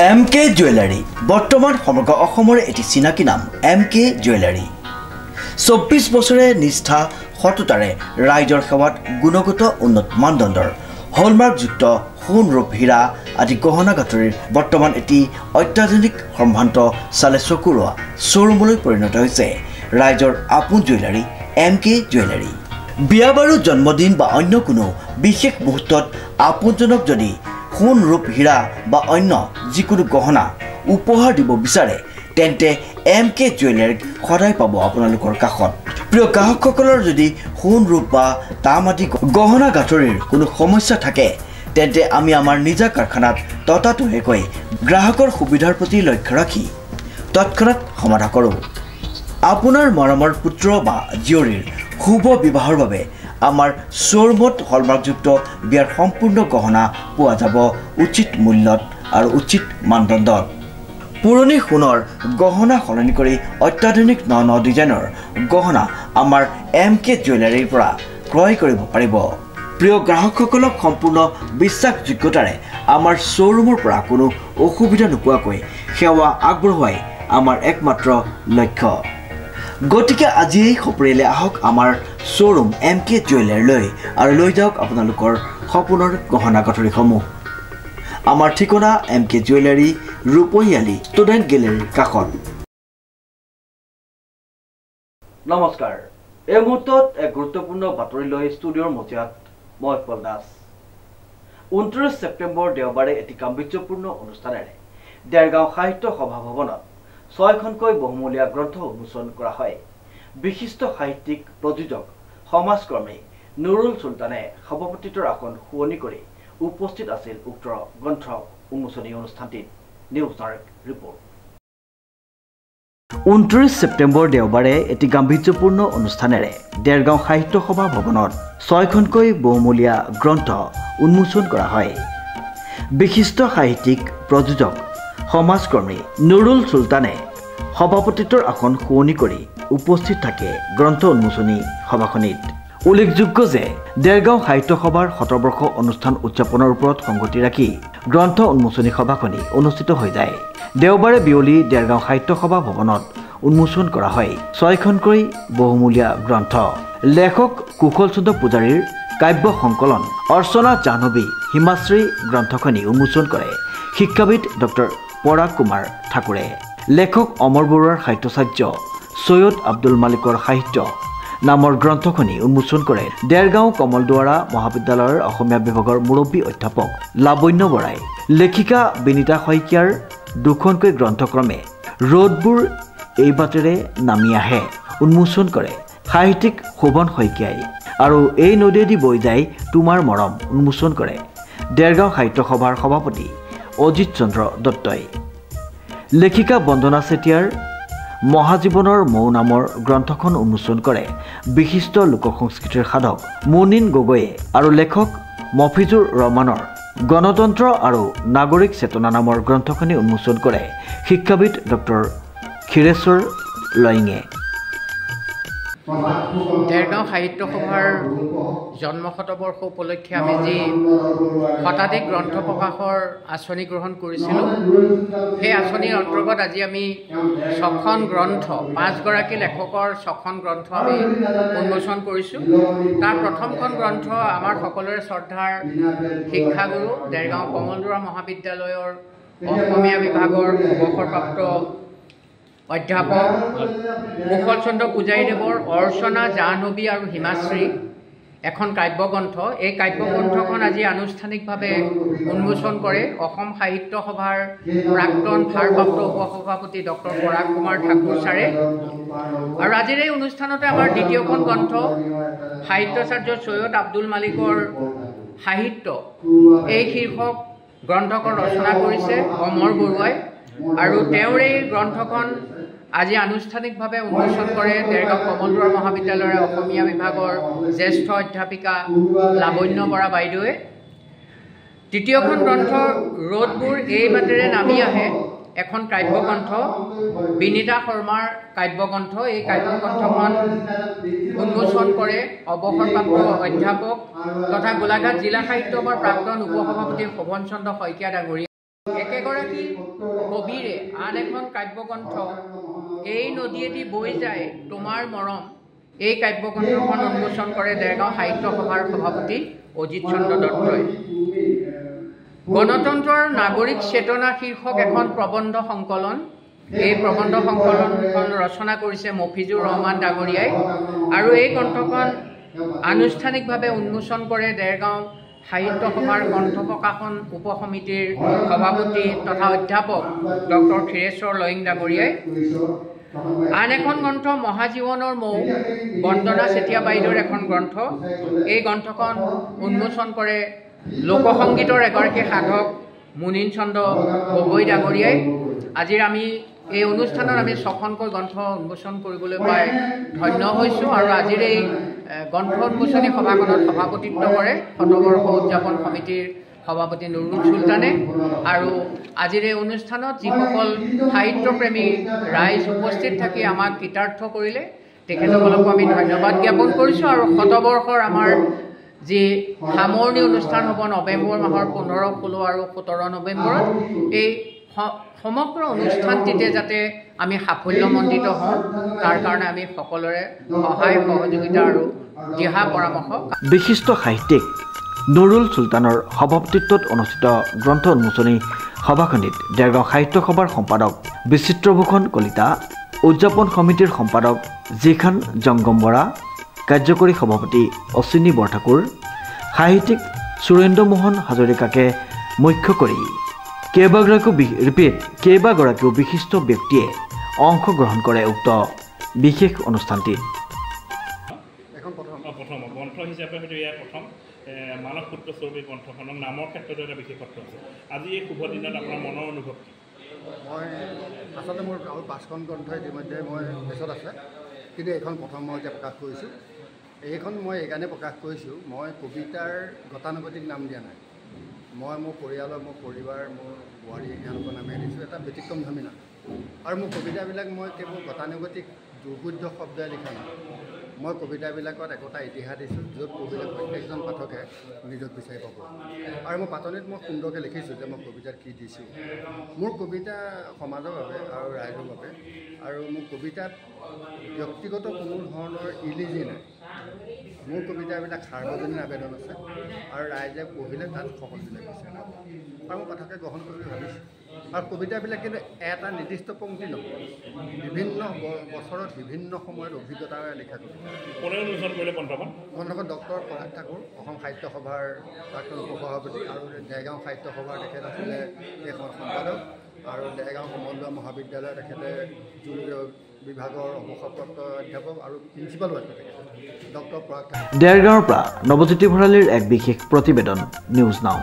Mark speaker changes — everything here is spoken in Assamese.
Speaker 1: MK জুৱেলাৰী বৰ্তমান সমগ্ৰ অসমৰ এটি চিনাকি নাম MK জুৱেলাৰী 24 বছৰে নিষ্ঠা সততাৰে ৰাইজৰ সেৱাত গুণগত উন্নত মানদণ্ডৰ হলমাৰ্কযুক্ত সোণ ৰূপ হীৰা আদি গহনা গাঁথৰিৰ বৰ্তমান এটি অত্যাধুনিক সম্ভ্ৰান্ত চালে চকুৰোৱা শ্বৰুমলৈ পৰিণত হৈছে ৰাইজৰ আপোন জুৱেলাৰী MK জুৱেলাৰী। বিয়া বাৰু জন্মদিন বা অন্য কোনো বিশেষ মুহূৰ্তত আপোনজনক যদি সোণ ৰূপ হীৰা বা অন্য যিকোনো গহনা উপহাৰ দিব বিচাৰে তেন্তে MK জুৱেলাৰীক সদায় পাব আপোনালোকৰ কাষত। প্ৰিয় গ্ৰাহকসকলৰ যদি সোণ ৰূপ বা তাম আদি গহনা গাঁথৰিৰ কোনো সমস্যা থাকে তেন্তে আমি আমাৰ নিজা কাৰখানাত ততাতৈয়াকৈ গ্ৰাহকৰ সুবিধাৰ প্ৰতি লক্ষ্য ৰাখি তৎক্ষণাত সমাধান কৰোঁ। আপোনাৰ মৰমৰ পুত্ৰ বা জীয়ৰীৰ শুভ বিবাহৰ বাবে আমাৰ শ্বৰুমত হলমাৰ্কযুক্ত বিয়াৰ সম্পূৰ্ণ গহনা পোৱা যাব উচিত মূল্যত আৰু উচিত মানদণ্ডত। পুৰণি সোণৰ গহনা সলনি কৰি অত্যাধুনিক ন ডিজাইনৰ গহনা আমাৰ MK জুৱেলাৰীৰ পৰা ক্ৰয় কৰিব পাৰিব। প্ৰিয় গ্ৰাহকসকলক সম্পূৰ্ণ বিশ্বাসযোগ্যতাৰে আমাৰ শ্বৰুমৰ পৰা কোনো অসুবিধা নোপোৱাকৈ সেৱা আগবঢ়োৱাই আমাৰ একমাত্ৰ লক্ষ্য। গতিকে আজিয়েই সপৰিয়ালে আহক আমাৰ শ্বৰুম MK জুৱেলাৰীলৈ আৰু লৈ যাওক আপোনালোকৰ সপোনৰ গহনা গাঁথৰিসমূহ। আমাৰ ঠিকনা MK জুৱেলাৰী ৰূপহীয়ালি ষ্টুডেণ্ট গেলেৰীৰ কাষত। নমস্কাৰ, এই মুহূৰ্তত এক গুৰুত্বপূৰ্ণ বাতৰি লৈ ষ্টুডিঅ'ৰ মজিয়াত মই পল দাস। 29 ছেপ্টেম্বৰ দেওবাৰে এটি গাম্ভীৰ্যপূৰ্ণ অনুষ্ঠানেৰে দেৰগাঁও সাহিত্য সভা ভৱনত 6খনকৈ বহুমূলীয়া গ্ৰন্থ উন্মোচন কৰা হয়। বিশিষ্ট সাহিত্যিক প্ৰযোজক সমাজকৰ্মী নুৰুল চুলতানে সভাপতিত্বৰ আসন শুৱনি কৰি উপস্থিত আছিল উক্ত গ্ৰন্থ উন্মোচনী অনুষ্ঠানটিত। News direct report. 29 ছেপ্টেম্বৰ দেওবাৰে এটি গাম্ভীৰ্যপূৰ্ণ অনুষ্ঠানেৰে দেৰগাঁও সাহিত্য সভা ভৱনত 6খনকৈ বহুমূলীয়া গ্ৰন্থ উন্মোচন কৰা হয়। বিশিষ্ট সাহিত্যিক প্ৰযোজক সমাজকৰ্মী নুৰুল চুলতানে সভাপতিত্বৰ আসন শুৱনি কৰি উপস্থিত থাকে গ্ৰন্থ উন্মোচনী সভাখনিত। উল্লেখযোগ্য যে দেৰগাঁও সাহিত্য সভাৰ ১৭ বৰ্ষ অনুষ্ঠান উদযাপনৰ ওপৰত সংগতি ৰাখি গ্ৰন্থ উন্মোচনী সভাখনি অনুষ্ঠিত হৈ যায়। দেওবাৰে বিয়লি দেৰগাঁও সাহিত্য সভা ভৱনত উন্মোচন কৰা হয় 6খনকৈ বহুমূলীয়া গ্ৰন্থ। লেখক কুশল চন্দ্ৰ পূজাৰীৰ কাব্য সংকলন অৰ্চনা জাহ্নৱী হিমাশ্ৰী গ্ৰন্থখনি উন্মোচন কৰে শিক্ষাবিদ ডক্টৰ পৰাগ কুমাৰ ঠাকুৰে। লেখক অমৰ বৰুৱাৰ সাহিত্যাচাৰ্য সৈয়দ আব্দুল মালিকৰ সাহিত্য নামৰ গ্ৰন্থখনি উন্মোচন কৰে দেৰগাঁও কমলদুৱাৰা মহাবিদ্যালয়ৰ অসমীয়া বিভাগৰ মুৰব্বী অধ্যাপক লাবণ্য বৰাই। লেখিকা বিনীতা শইকীয়াৰ 2খনকৈ গ্ৰন্থক্ৰমে ৰ'দবোৰ এই বাটেৰে নামি আহে উন্মোচন কৰে সাহিত্যিক শোভন শইকীয়াই আৰু এই নদীয়েদি বৈ যায় তোমাৰ মৰম উন্মোচন কৰে দেৰগাঁও সাহিত্য সভাৰ সভাপতি অজিত চন্দ্ৰ দত্তই। লেখিকা বন্দনা চেতিয়াৰ মহাজীৱনৰ মৌ নামৰ গ্ৰন্থখন উন্মোচন কৰে বিশিষ্ট লোক সংস্কৃতিৰ সাধক মুনিন গগৈয়ে আৰু লেখক মফিজুৰ ৰহমানৰ গণতন্ত্ৰ আৰু নাগৰিক চেতনা নামৰ গ্ৰন্থখনি উন্মোচন কৰে শিক্ষাবিদ ডক্টৰ ক্ষীৰেশ্বৰ লয়ঙে।
Speaker 2: দেৰগাঁও সাহিত্য সভাৰ জন্ম শতবৰ্ষ উপলক্ষে আমি যি শতাধিক গ্ৰন্থ প্ৰকাশৰ আঁচনি গ্ৰহণ কৰিছিলোঁ সেই আঁচনিৰ অন্তৰ্গত আজি আমি 6খন গ্ৰন্থ 5গৰাকী লেখকৰ 6খন গ্ৰন্থ আমি উন্মোচন কৰিছোঁ। তাৰ প্ৰথমখন গ্ৰন্থ আমাৰ সকলোৰে শ্ৰদ্ধাৰ শিক্ষাগুৰু দেৰগাঁও কমলদুৱাৰা মহাবিদ্যালয়ৰ অসমীয়া বিভাগৰ অৱসৰপ্ৰাপ্ত অধ্যাপক কুশল চন্দ্ৰ পূজাৰীদেৱৰ অৰ্চনা জাহ্নৱী আৰু হিমাশ্ৰী এখন কাব্যগ্ৰন্থ। এই কাব্যগ্ৰন্থখন আজি আনুষ্ঠানিকভাৱে উন্মোচন কৰে অসম সাহিত্য সভাৰ প্ৰাক্তন ভাৰপ্ৰাপ্ত উপসভাপতি ডক্টৰ পৰাগ কুমাৰ ঠাকুৰ ছাৰে। আৰু আজিৰ এই অনুষ্ঠানতে আমাৰ দ্বিতীয়খন গ্ৰন্থ সাহিত্যাচাৰ্য সৈয়দ আব্দুল মালিকৰ সাহিত্য এই শীৰ্ষক গ্ৰন্থখন ৰচনা কৰিছে অমৰ বৰুৱাই আৰু তেওঁৰ এই গ্ৰন্থখন আজি আনুষ্ঠানিকভাৱে উন্মোচন কৰে দেৰগাঁও কমলদুৱাৰা মহাবিদ্যালয়ৰ অসমীয়া বিভাগৰ জ্যেষ্ঠ অধ্যাপিকা লাবণ্য বৰা বাইদেৱে। তৃতীয়খন গ্ৰন্থ ৰ'দবোৰ এই বাটেৰে নামি আহে এখন কাব্যগ্ৰন্থ বিনীতা শৰ্মাৰ কাব্যগ্ৰন্থ। এই কাব্যগ্ৰন্থখন উন্মোচন কৰে অৱসৰপ্ৰাপ্ত অধ্যাপক তথা গোলাঘাট জিলা সাহিত্য সভাৰ প্ৰাক্তন উপসভাপতি শোভন চন্দ্ৰ শইকীয়া ডাঙৰীয়া। একেগৰাকী কবিৰে আন এখন কাব্যগ্ৰন্থ এই নদীয়েদি বৈ যায় তোমাৰ মৰম, এই কাব্যগ্ৰন্থখন উন্মোচন কৰে দেৰগাঁও সাহিত্য সভাৰ সভাপতি অজিত চন্দ্ৰ দত্তই। গণতন্ত্ৰৰ নাগৰিক চেতনা শীৰ্ষক এখন প্ৰবন্ধ সংকলন, এই প্ৰবন্ধ সংকলনখন ৰচনা কৰিছে মফিজুৰ ৰহমান ডাঙৰীয়াই, আৰু এই গ্ৰন্থখন আনুষ্ঠানিকভাৱে উন্মোচন কৰে দেৰগাঁও সাহিত্য সভাৰ গ্ৰন্থ প্ৰকাশন উপ সমিতিৰ সভাপতি তথা অধ্যাপক ডক্টৰ ক্ষীৰেশ্বৰ লয়িং ডাঙৰীয়াই। আন এখন গ্ৰন্থ মহাজীৱনৰ মৌ, বন্দনা চেতিয়া বাইদেউৰ এখন গ্ৰন্থ, এই গ্ৰন্থখন উন্মোচন কৰে লোকসংগীতৰ এগৰাকী সাধক মুনীন চন্দ্ৰ গগৈ ডাঙৰীয়াই। আজিৰ আমি এই অনুষ্ঠানত আমি 6খনকৈ গ্ৰন্থ উন্মোচন কৰিবলৈ পাই ধন্য হৈছোঁ, আৰু আজিৰ এই গ্ৰন্থ উন্মোচনী সভাখনত সভাপতিত্ব কৰে শতবৰ্ষ উদযাপন সমিতিৰ সভাপতি নুৰুল চুলতানে। আৰু আজিৰ এই অনুষ্ঠানত যিসকল সাহিত্যপ্ৰেমী ৰাইজ উপস্থিত থাকি আমাক কৃতাৰ্থ কৰিলে তেখেতসকলকো আমি ধন্যবাদ জ্ঞাপন কৰিছোঁ। আৰু শতবৰ্ষৰ আমাৰ যি সামৰণি অনুষ্ঠান হ'ব নৱেম্বৰ মাহৰ 15, 16 আৰু 17 নৱেম্বৰত, এই সমগ্ৰ অনুষ্ঠানটিতে যাতে আমি সাফল্যমণ্ডিত হওঁ তাৰ কাৰণে আমি সকলোৰে সহায় সহযোগিতা আৰু দিহা পৰামৰ্শ।
Speaker 1: বিশিষ্ট সাহিত্যিক নুৰুল চুলতানৰ সভাপতিত্বত অনুষ্ঠিত গ্ৰন্থ উন্মোচনী সভাখনিত দেৰগাঁও সাহিত্য সভাৰ সম্পাদক বিচিত্ৰভূষণ কলিতা, উদযাপন সমিতিৰ সম্পাদক জিখান জংগম বৰা, কাৰ্যকৰী সভাপতি অশ্বিনী বৰঠাকুৰ, সাহিত্যিক সুৰেন্দ্ৰ মোহন হাজৰিকাকে মুখ্য কৰি কেইবাগৰাকীও বিশিষ্ট ব্যক্তিয়ে অংশগ্ৰহণ কৰে উক্ত বিশেষ অনুষ্ঠানটিত।
Speaker 3: প্ৰথম গ্ৰন্থ হিচাপে হয়তো এয়া প্ৰথম মানস পুত্ৰ স্বৰূপী গ্ৰন্থখনৰ নামৰ ক্ষেত্ৰতো এটা বিশেষত্ব আছে। আজি এই শুভ দিনত আপোনাৰ মনৰ অনুভৱ?
Speaker 4: মই আচলতে মোৰ আৰু 5খন গ্ৰন্থ ইতিমধ্যে মই পিছত আছে, কিন্তু এইখন প্ৰথম মই এতিয়া প্ৰকাশ কৰিছোঁ। এইখন মই এইকাৰণে প্ৰকাশ কৰিছোঁ, মই কবিতাৰ গতানুগতিক নাম দিয়া নাই। মই মোৰ পৰিয়ালৰ, মোৰ পৰিবাৰ, মোৰ বোৱাৰী এওঁলোকৰ নামে দিছোঁ এটা ব্যতিক্ৰমধৰ্মী নাম। আৰু মোৰ কবিতাবিলাক মই কেৱল গতানুগতিক দুৰ্বোধ্য শব্দই লিখা নাই, মই কবিতাবিলাকত একোটা ইতিহাস দিছোঁ য'ত পঢ়িলে প্ৰত্যেকজন পাঠকে নিজক বিচাৰি পাব। আৰু মই পাতনিত মই সুন্দৰকৈ লিখিছোঁ যে মই কবিতাত কি দিছোঁ। মোৰ কবিতা সমাজৰ বাবে আৰু ৰাইজৰ বাবে, আৰু মোৰ কবিতাত ব্যক্তিগত কোনো ধৰণৰ ইলিজি নাই। মোৰ কবিতাবিলাক সাৰ্বজনীন আবেদন আছে, আৰু ৰাইজে পঢ়িলে তাত সকলোবিলাক বিচাৰে, আৰু মই পাঠকে গ্ৰহণ কৰিবলৈ ভাবিছোঁ। আৰু কবিতাবিলাক কিন্তু এটা নিৰ্দিষ্ট পংক্তি নহয়, বিভিন্ন বছৰত বিভিন্ন সময়ত অভিজ্ঞতাৰে লিখা কবিতা। গ্ৰন্থখন ডক্টৰ প্ৰভাত ঠাকুৰ, অসম সাহিত্য সভাৰ প্ৰাক্তন উপসভাপতি, আৰু দেৰগাঁও সাহিত্য সভাৰ তেখেত আছিলে এইখন সম্পাদক, আৰু দেৰগাঁও সমন্বয় মহাবিদ্যালয় তেখেতে জুলজীয় বিভাগৰ অৱসৰপ্ৰাপ্ত অধ্যাপক আৰু প্ৰিন্সিপালো আছে তেখেতে ডক্টৰ প্ৰভাত ঠাকুৰ।
Speaker 1: দেৰগাঁৱৰ পৰা নৱজ্যোতি ভৰালীৰ এক বিশেষ প্ৰতিবেদন, নিউজ নাও।